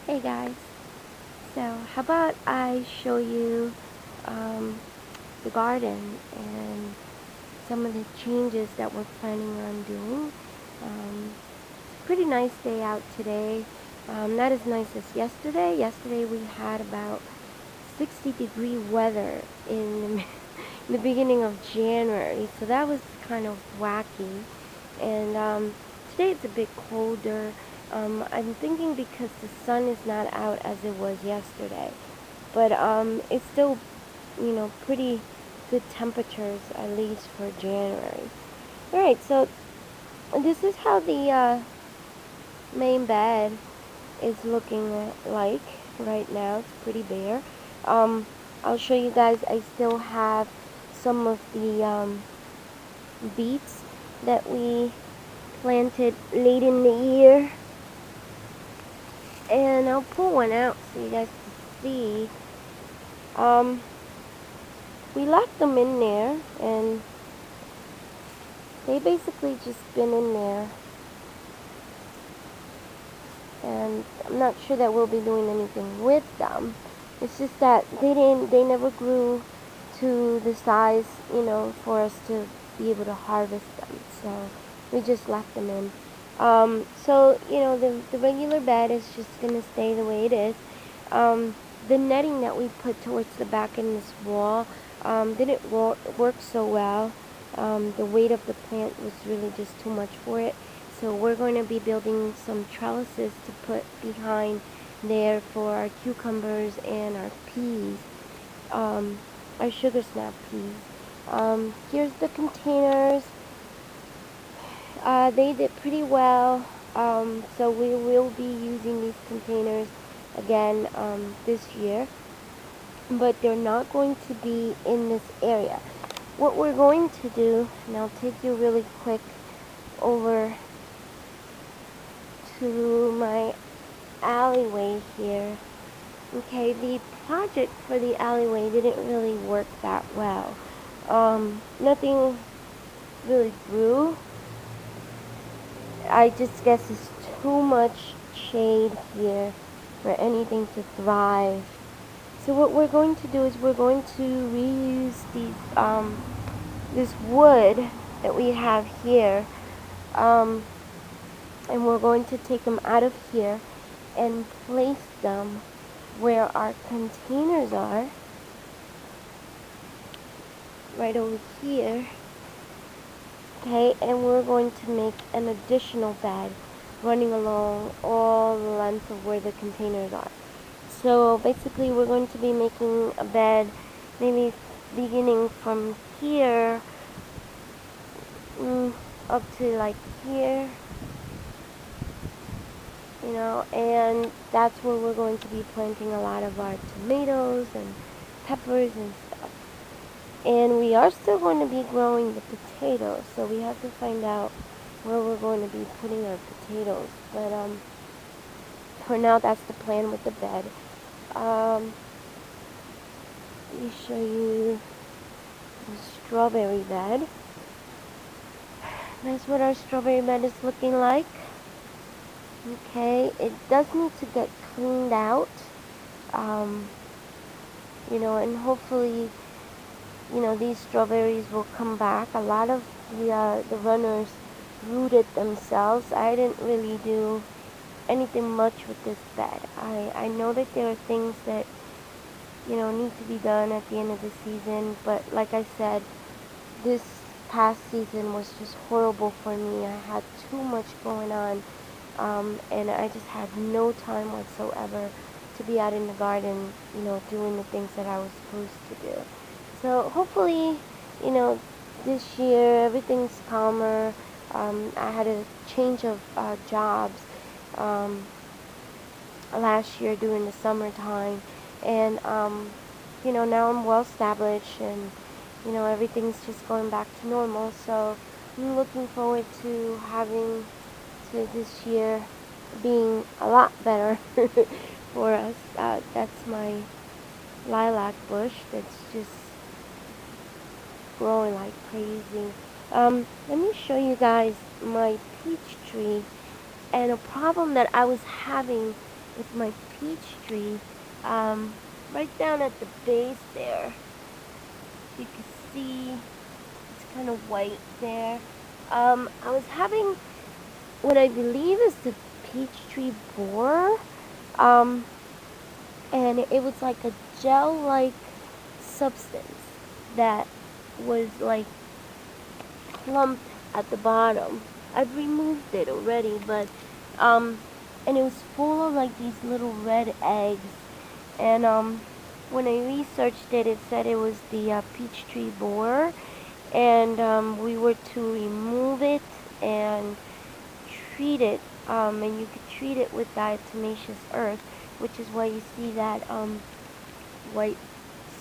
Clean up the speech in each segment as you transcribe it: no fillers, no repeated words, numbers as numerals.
Hey guys, so how about I show you the garden and some of the changes that we're planning on doing. It's a pretty nice day out today. Not as nice as yesterday. Yesterday we had about 60-degree weather in the, in the beginning of January, so that was kind of wacky. And today it's a bit colder. I'm thinking because the sun is not out as it was yesterday, but it's still, pretty good temperatures at least for January. All right, so this is how the main bed is looking like right now. It's pretty bare. I'll show you guys. I still have some of the beets that we planted late in the year, and I'll pull one out so you guys can see. We left them in there, and they basically just been in there, and I'm not sure that we'll be doing anything with them. It's just that they never grew to the size, for us to be able to harvest them, so we just left them in. So, the regular bed is just going to stay the way it is. The netting that we put towards the back in this wall didn't work so well. The weight of the plant was really just too much for it. So we're going to be building some trellises to put behind there for our cucumbers and our peas, our sugar snap peas. Here's the containers. They did pretty well, so we will be using these containers again this year, but they're not going to be in this area. What we're going to do, and I'll take you really quick over to my alleyway here. Okay, the project for the alleyway didn't really work that well. Nothing really grew. I just guess it's too much shade here for anything to thrive. So what we're going to do is we're going to reuse these this wood that we have here, and we're going to take them out of here and place them where our containers are, right over here. Okay, and we're going to make an additional bed running along all the length of where the containers are. So basically we're going to be making a bed maybe beginning from here up to like here, and that's where we're going to be planting a lot of our tomatoes and peppers and stuff. And we are still going to be growing the potatoes, so we have to find out where we're going to be putting our potatoes. But for now, that's the plan with the bed. Let me show you the strawberry bed. That's what our strawberry bed is looking like. Okay, it does need to get cleaned out, and hopefully, these strawberries will come back. A lot of the runners rooted themselves. I didn't really do anything much with this bed. I know that there are things that, need to be done at the end of the season, but like I said, this past season was just horrible for me. I had too much going on, and I just had no time whatsoever to be out in the garden, doing the things that I was supposed to do. So hopefully, this year everything's calmer. I had a change of jobs last year during the summertime, and now I'm well established, and everything's just going back to normal. So I'm looking forward to having this year being a lot better for us. That's my lilac bush that's just growing like crazy. Let me show you guys my peach tree. And a problem that I was having with my peach tree. Right down at the base there, you can see it's kind of white there. I was having what I believe is the peach tree borer, and it was like a gel-like substance that was like clumped at the bottom. I've removed it already, but and it was full of like these little red eggs. And when I researched it, it said it was the peach tree borer, and we were to remove it and treat it, and you could treat it with diatomaceous earth, which is why you see that white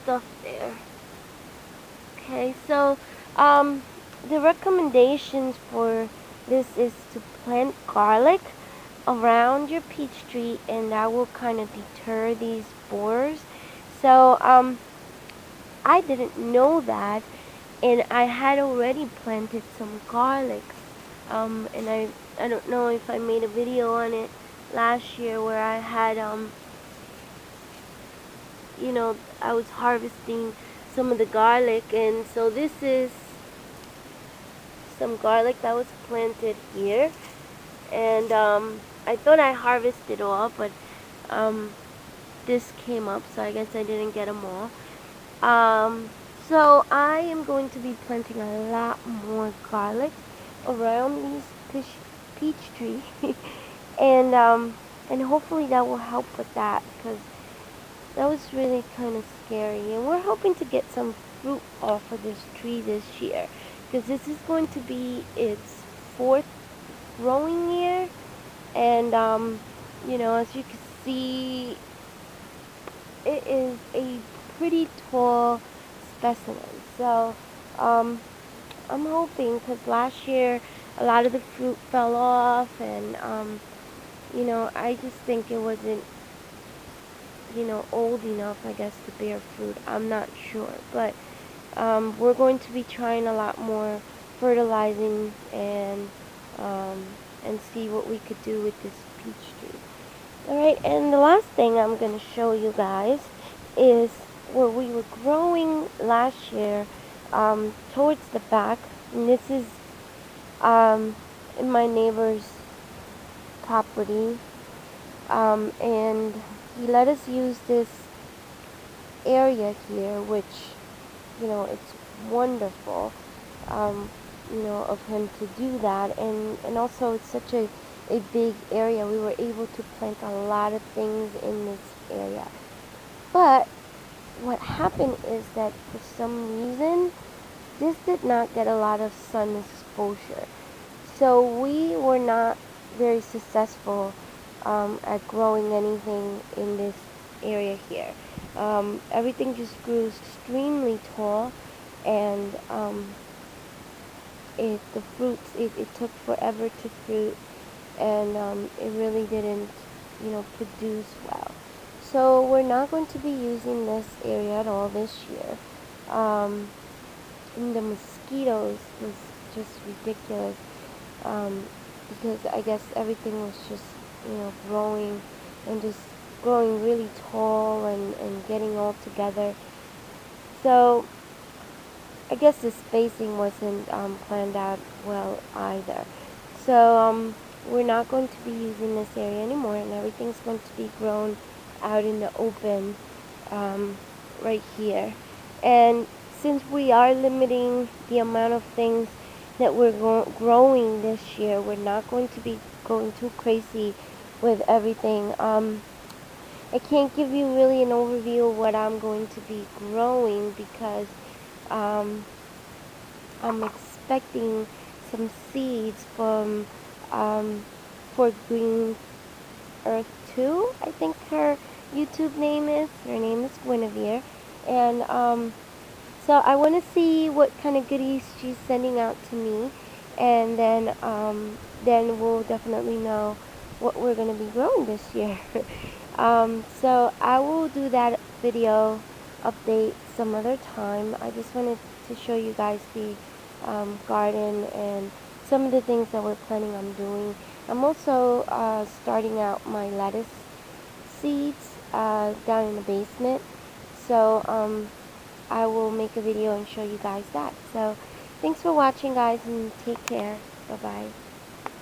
stuff there. Okay, so the recommendations for this is to plant garlic around your peach tree, and that will kind of deter these borers. So I didn't know that, and I had already planted some garlic, and I don't know if I made a video on it last year where I had you know, I was harvesting some of the garlic, and so this is some garlic that was planted here, and I thought I harvested all, but this came up, so I guess I didn't get them all. So I am going to be planting a lot more garlic around these peach tree, and hopefully that will help with that, because that was really kind of scary. And we're hoping to get some fruit off of this tree this year, because this is going to be its 4th growing year. And you know, as you can see, it is a pretty tall specimen. So I'm hoping, because last year a lot of the fruit fell off, and you know, I just think it wasn't, you know, old enough, I guess, to bear fruit. I'm not sure, but we're going to be trying a lot more fertilizing and see what we could do with this peach tree. Alright, and the last thing I'm going to show you guys is where we were growing last year, towards the back. And this is in my neighbor's property, and he let us use this area here, which, you know, it's wonderful, you know, of him to do that, and also it's such a big area. We were able to plant a lot of things in this area. But what happened is that for some reason, this did not get a lot of sun exposure. So we were not very successful at growing anything in this area here. Everything just grew extremely tall, and the fruits, it took forever to fruit, and it really didn't, you know, produce well. So we're not going to be using this area at all this year. And the mosquitoes was just ridiculous, because I guess everything was just, you know, growing and just growing really tall and getting all together. So I guess the spacing wasn't planned out well either. So we're not going to be using this area anymore, and everything's going to be grown out in the open, right here. And since we are limiting the amount of things that we're growing this year, we're not going to be going too crazy with everything. I can't give you really an overview of what I'm going to be growing, because I'm expecting some seeds from for Green Earth 2, I think her YouTube name is. Her name is Guinevere. And so I want to see what kind of goodies she's sending out to me, and then we'll definitely know what we're going to be growing this year. So I will do that video update some other time. I just wanted to show you guys the garden and some of the things that we're planning on doing. I'm also starting out my lettuce seeds down in the basement. So I will make a video and show you guys that. So thanks for watching, guys, and take care. Bye-bye.